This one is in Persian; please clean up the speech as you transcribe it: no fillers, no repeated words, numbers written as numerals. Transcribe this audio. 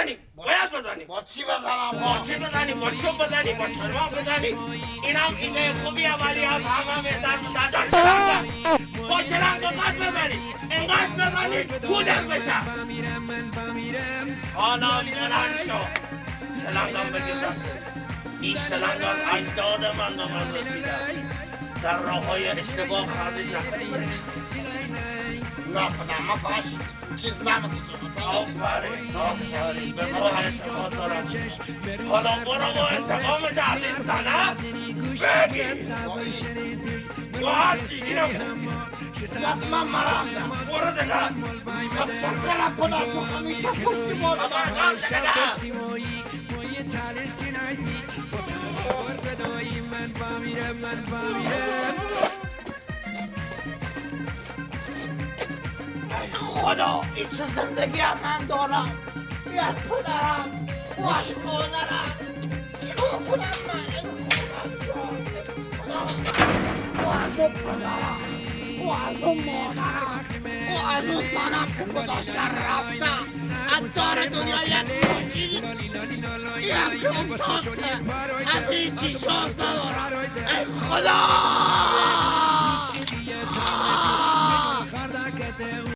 بزنی باید بزنی با چی بزنم با چی بزنی با چوب بزنی با چرماق بزنی اینم ایده خوبیه ولی از همه بهتر میشه شلنگ با شلنگ قد بزنی اینقدر بزنی کودک بشه حالا بلند شو شلنگم بگیر دسته این شلنگ از اجداد من به من رسیده در راه های اشتباه خرجش نکنید نه پدر من فقط چیز نمیکشم مثلا آفرین به تو اعتقاد دارم حالا برو با انتقامت از این زنه بگیر با هرچی اینم دست من مرمدم برو دقیقه چقدر پدر تو همیشه پشتی مادم برقم شده ای خدا این چه زندگی هم من دارم یک پدرم باش مادرم چیکار کنم من باش پدرم باش مادرم باش اون زنم که گذاشته رفتم از دار دنیا یک ماشین یک افتاد که از این چی شانس ندارم ای خدا